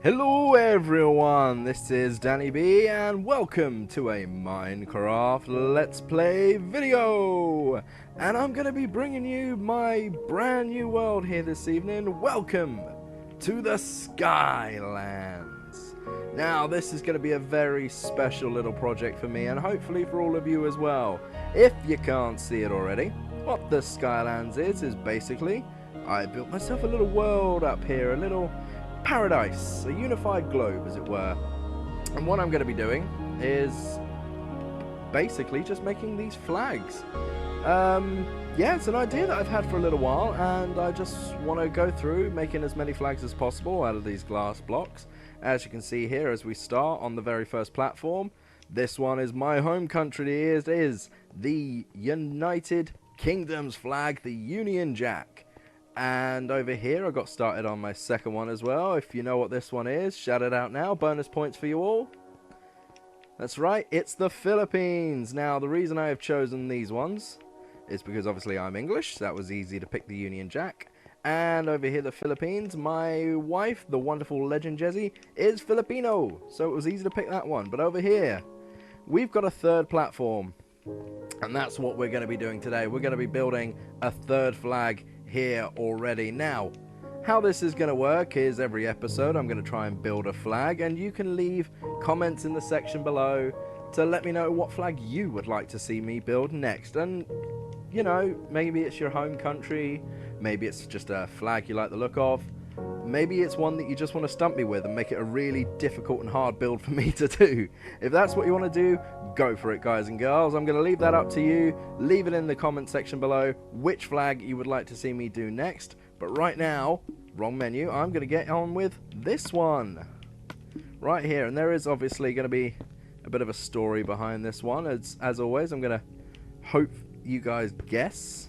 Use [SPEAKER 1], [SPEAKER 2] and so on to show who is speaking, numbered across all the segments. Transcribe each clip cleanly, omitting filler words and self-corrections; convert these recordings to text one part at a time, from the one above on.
[SPEAKER 1] Hello everyone, this is Danny B and welcome to a Minecraft Let's Play video! And I'm going to be bringing you my brand new world here this evening. Welcome to the Skylands! Now this is going to be a very special little project for me and hopefully for all of you as well. If you can't see it already, what the Skylands is basically, I built myself a little world up here, a little paradise, a unified globe as it were. And what I'm going to be doing is basically just making these flags. Yeah, it's an idea that I've had for a little while and I just want to go through making as many flags as possible out of these glass blocks. As you can see here as we start on the very first platform, this one is my home country. It is the United Kingdom's flag, the Union Jack. And over here I got started on my second one as well. If you know what this one is, shout it out now. Bonus points for you all. That's right, it's the Philippines. Now the reason I have chosen these ones is because obviously I'm English, so that was easy to pick the Union Jack. And over here the Philippines, my wife, the wonderful legend Jessie, is Filipino, so it was easy to pick that one. But over here we've got a third platform, and that's what we're going to be doing today. We're going to be building a third flag here already. Now, how this is going to work is every episode I'm going to try and build a flag, and you can leave comments in the section below to let me know what flag you would like to see me build next. And you know, maybe it's your home country, maybe it's just a flag you like the look of, maybe it's one that you just want to stump me with and make it a really difficult and hard build for me to do. If that's what you want to do, go for it, guys and girls. I'm going to leave that up to you. Leave it in the comment section below which flag you would like to see me do next. But right now, wrong menu, I'm going to get on with this one right here. And there is obviously going to be a bit of a story behind this one. As always, I'm going to hope you guys guess.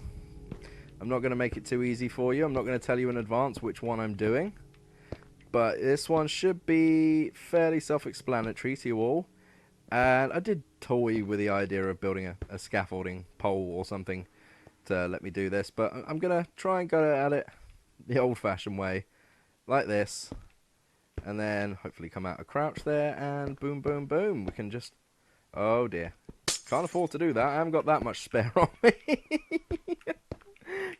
[SPEAKER 1] I'm not going to make it too easy for you. I'm not going to tell you in advance which one I'm doing. But this one should be fairly self-explanatory to you all. And I did toy with the idea of building a scaffolding pole or something to let me do this. But I'm going to try and go at it the old-fashioned way. Like this. And then hopefully come out a crouch there. And boom, boom, boom. We can just... Oh dear. Can't afford to do that. I haven't got that much spare on me.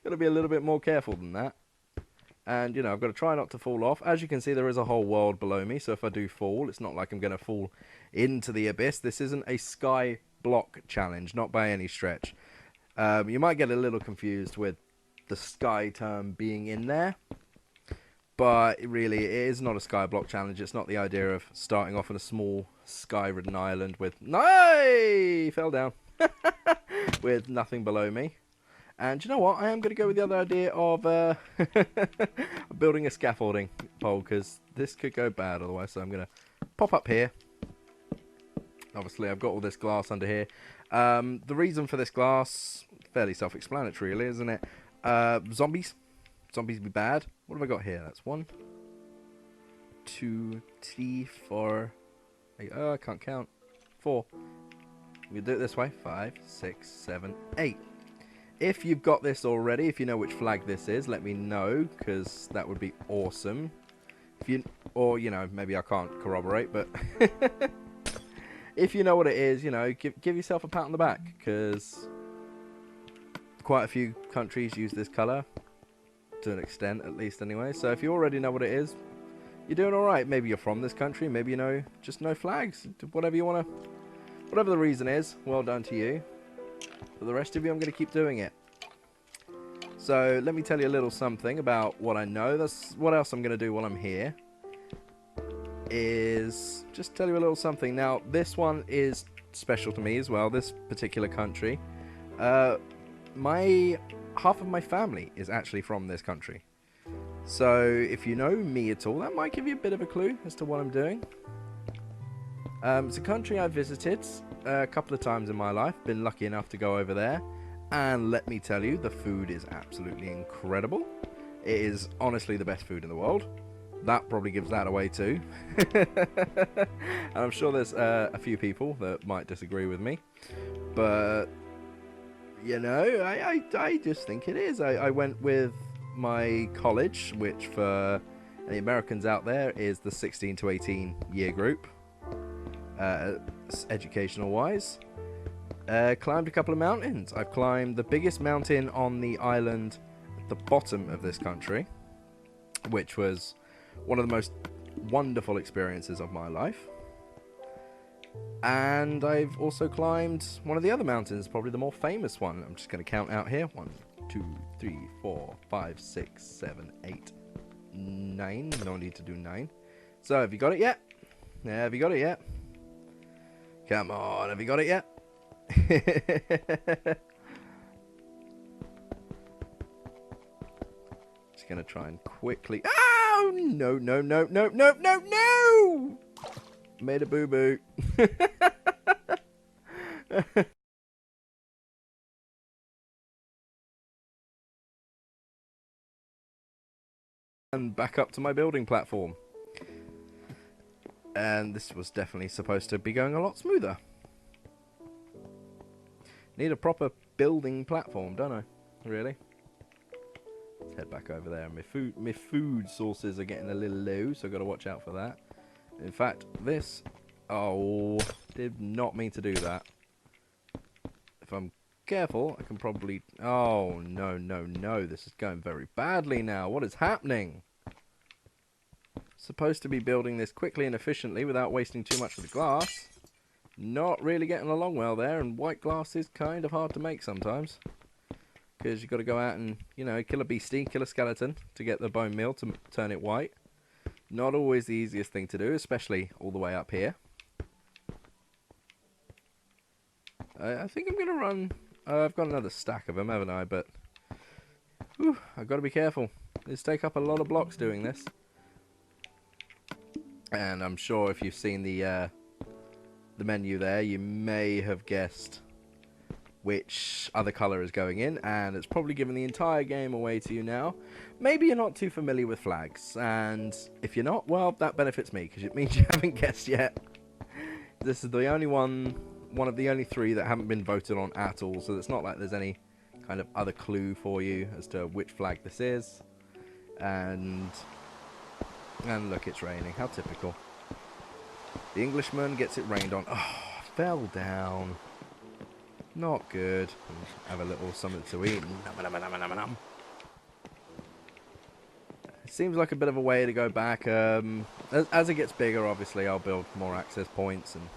[SPEAKER 1] Got to be a little bit more careful than that. And, you know, I've got to try not to fall off. As you can see, there is a whole world below me. So if I do fall, it's not like I'm going to fall into the abyss. This isn't a sky block challenge, not by any stretch. You might get a little confused with the sky term being in there. But really, it is not a sky block challenge. It's not the idea of starting off on a small sky-ridden island with... No! Fell down. With nothing below me. And you know what? I am going to go with the other idea of building a scaffolding pole, because this could go bad otherwise. So I'm going to pop up here. Obviously, I've got all this glass under here. The reason for this glass, fairly self-explanatory, really, isn't it? Zombies. Zombies be bad. What have I got here? That's 1, 2, 3, 4. Oh, I can't count. 4. We do it this way. 5, 6, 7, 8. If you've got this already, if you know which flag this is, let me know, because that would be awesome. If you, or you know, maybe I can't corroborate, but if you know what it is, you know, give yourself a pat on the back, because quite a few countries use this colour to an extent, at least anyway. So if you already know what it is, you're doing all right. Maybe you're from this country, maybe you know just no flags, whatever you want to, whatever the reason is. Well done to you. For the rest of you, I'm going to keep doing it. So let me tell you a little something about what I know. That's what else I'm going to do while I'm here. Is just tell you a little something. Now, this one is special to me as well. This particular country. Half of my family is actually from this country. So if you know me at all, that might give you a bit of a clue as to what I'm doing. It's a country I've visited a couple of times in my life. Been lucky enough to go over there. And let me tell you, the food is absolutely incredible. It is honestly the best food in the world. That probably gives that away too. And I'm sure there's a few people that might disagree with me. But, you know, I just think it is. I went with my college, which for And the Americans out there is the 16 to 18 year group, educational wise. Climbed a couple of mountains. I've climbed the biggest mountain on the island at the bottom of this country, which was one of the most wonderful experiences of my life. And I've also climbed one of the other mountains, probably the more famous one. I'm just going to count out here. 1, 2, 3, 4, 5, 6, 7, 8, 9. No need to do 9. So, have you got it yet? Yeah, have you got it yet? Come on, have you got it yet? Just going to try and quickly... Oh, no, no, no, no, no, no, no! Made a boo-boo. And back up to my building platform. And this was definitely supposed to be going a lot smoother. Need a proper building platform, don't I? Really? Let's head back over there. My food sources are getting a little low, so I've got to watch out for that. In fact, this... Oh, did not mean to do that. If I'm careful, I can probably... Oh, no, no, no. This is going very badly now. What is happening? Supposed to be building this quickly and efficiently without wasting too much of the glass. Not really getting along well there, and white glass is kind of hard to make sometimes. Because you've got to go out and, you know, kill a beastie, kill a skeleton to get the bone meal to turn it white. Not always the easiest thing to do, especially all the way up here. I think I'm going to run... I've got another stack of them, haven't I? But whew, I've got to be careful. These take up a lot of blocks doing this. And I'm sure if you've seen the menu there, you may have guessed which other colour is going in, and it's probably given the entire game away to you now. Maybe you're not too familiar with flags, and if you're not, well, that benefits me, because it means you haven't guessed yet. This is the only one of the only 3 that haven't been voted on at all, so it's not like there's any kind of other clue for you as to which flag this is. And look, it's raining. How typical. The Englishman gets it rained on. Oh, fell down. Not good. Have a little something to eat. It seems like a bit of a way to go back. As it gets bigger, obviously, I'll build more access points and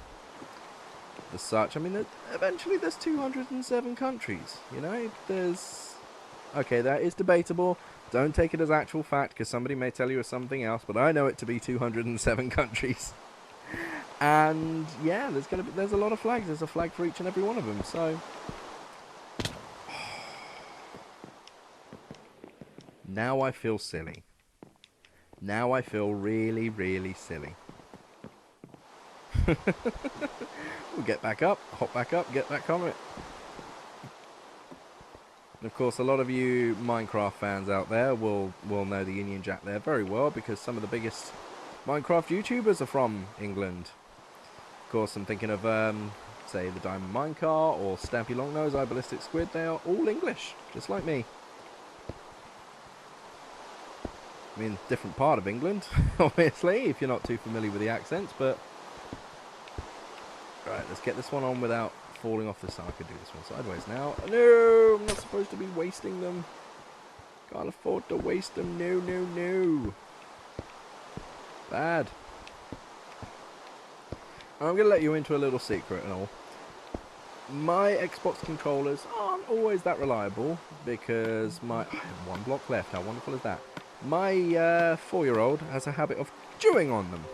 [SPEAKER 1] the such. I mean, eventually there's 207 countries. You know, there's... Okay, that is debatable. Don't take it as actual fact, because somebody may tell you something else, but I know it to be 207 countries. And yeah, there's a lot of flags. There's a flag for each and every one of them. So now I feel silly. Now I feel really, really silly. We'll get back up, hop back up, get back on it. And of course, a lot of you Minecraft fans out there will know the Union Jack there very well, because some of the biggest Minecraft YouTubers are from England. Of course, I'm thinking of, say, the Diamond Minecart or Stampy Longnose, iBallistic Squid. They are all English, just like me. I mean, different part of England, obviously, if you're not too familiar with the accents, but... Right, let's get this one on without falling off the side. I could do this one sideways now. No, I'm not supposed to be wasting them. Can't afford to waste them. No, no, no. Bad. I'm going to let you into a little secret and all. My Xbox controllers aren't always that reliable because I have 1 block left. How wonderful is that? My 4-year-old has a habit of chewing on them,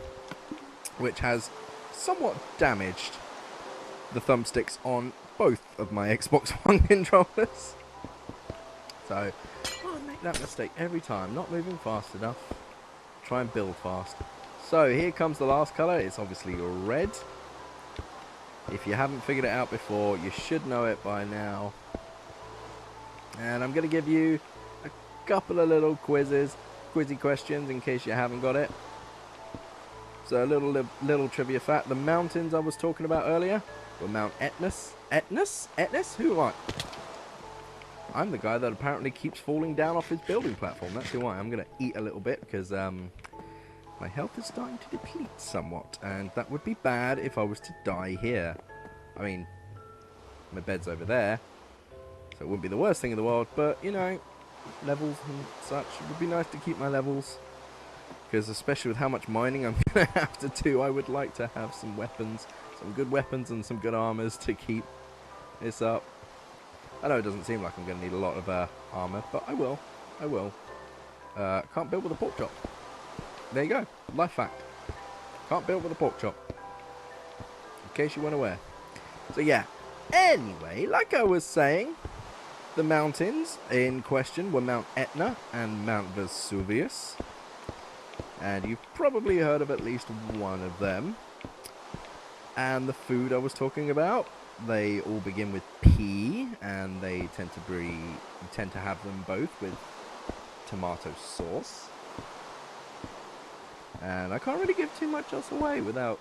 [SPEAKER 1] which has somewhat damaged the thumbsticks on both of my Xbox One controllers. So, I make that mistake every time. Not moving fast enough. Try and build fast. So, here comes the last colour. It's obviously red. If you haven't figured it out before, you should know it by now. And I'm going to give you a couple of little quizzy questions in case you haven't got it. So a little trivia fact: the mountains I was talking about earlier were Mount Etna. Etna? Who am I? I'm the guy that apparently keeps falling down off his building platform. That's why I'm going to eat a little bit because my health is starting to deplete somewhat. And that would be bad if I was to die here. I mean, my bed's over there, so it wouldn't be the worst thing in the world. But, you know, levels and such, it would be nice to keep my levels. Because especially with how much mining I'm going to have to do, I would like to have some weapons. Some good weapons and some good armors to keep this up. I know it doesn't seem like I'm going to need a lot of armor, but I will. I will. Can't build with a pork chop. There you go. Life fact. Can't build with a pork chop. In case you weren't aware. So yeah. Anyway, like I was saying, the mountains in question were Mount Etna and Mount Vesuvius. And you've probably heard of at least one of them. And the food I was talking about, they all begin with P, and they tend to have them both with tomato sauce. And I can't really give too much else away without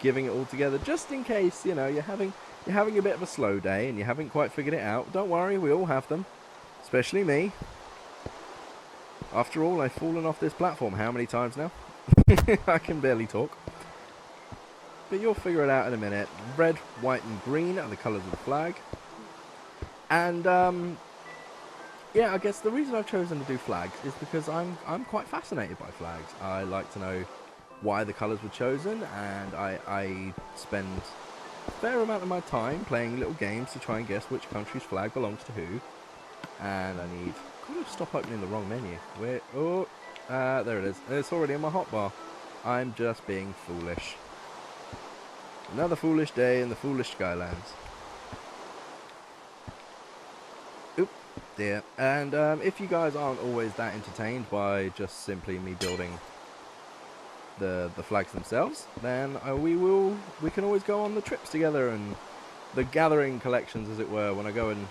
[SPEAKER 1] giving it all together, just in case, you know, you're having a bit of a slow day and you haven't quite figured it out. Don't worry, we all have them, especially me. After all, I've fallen off this platform how many times now? I can barely talk. But you'll figure it out in a minute. Red, white and green are the colours of the flag. And, yeah, I guess the reason I've chosen to do flags is because I'm quite fascinated by flags. I like to know why the colours were chosen, and I spend a fair amount of my time playing little games to try and guess which country's flag belongs to who. And I need... Could stop opening the wrong menu. Where? Oh, there it is. It's already in my hotbar. I'm just being foolish. Another foolish day in the foolish Skylands. Oop, dear. And if you guys aren't always that entertained by just simply me building the flags themselves, then we can always go on the trips together and the gathering collections, as it were, when I go and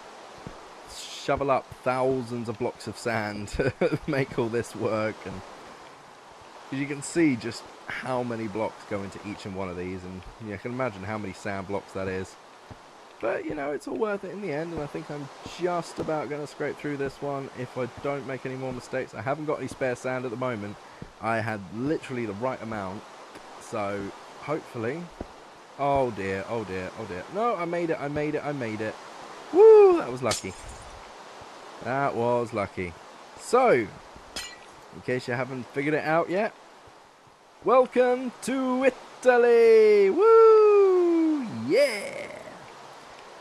[SPEAKER 1] shovel up thousands of blocks of sand to make all this work. And as you can see just how many blocks go into each and one of these, and you can imagine how many sand blocks that is. But you know, it's all worth it in the end, and I think I'm just about going to scrape through this one if I don't make any more mistakes. I haven't got any spare sand at the moment. I had literally the right amount, so hopefully... Oh dear, oh dear, oh dear. No, I made it, I made it, I made it. Woo, that was lucky. That was lucky. So, in case you haven't figured it out yet, welcome to Italy! Woo! Yeah!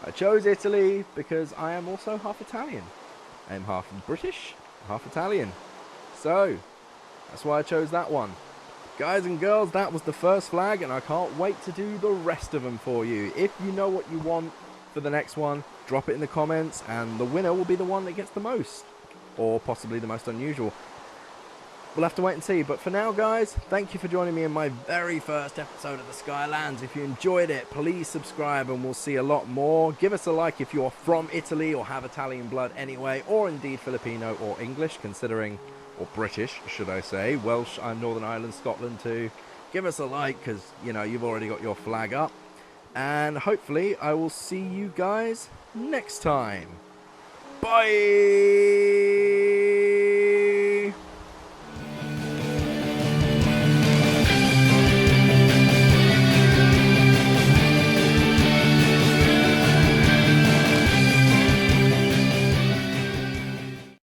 [SPEAKER 1] I chose Italy because I am also half Italian. I am half British, half Italian. So, that's why I chose that one. Guys and girls, that was the first flag, and I can't wait to do the rest of them for you. If you know what you want for the next one, drop it in the comments, and the winner will be the one that gets the most, or possibly the most unusual. We'll have to wait and see, but for now, guys, thank you for joining me in my very first episode of the Skylands. If you enjoyed it, please subscribe, and we'll see a lot more. Give us a like if you're from Italy or have Italian blood anyway, or indeed Filipino or English, considering, or British, should I say, Welsh and Northern Ireland, Scotland too. Give us a like, because, you know, you've already got your flag up. And hopefully I will see you guys next time. Bye!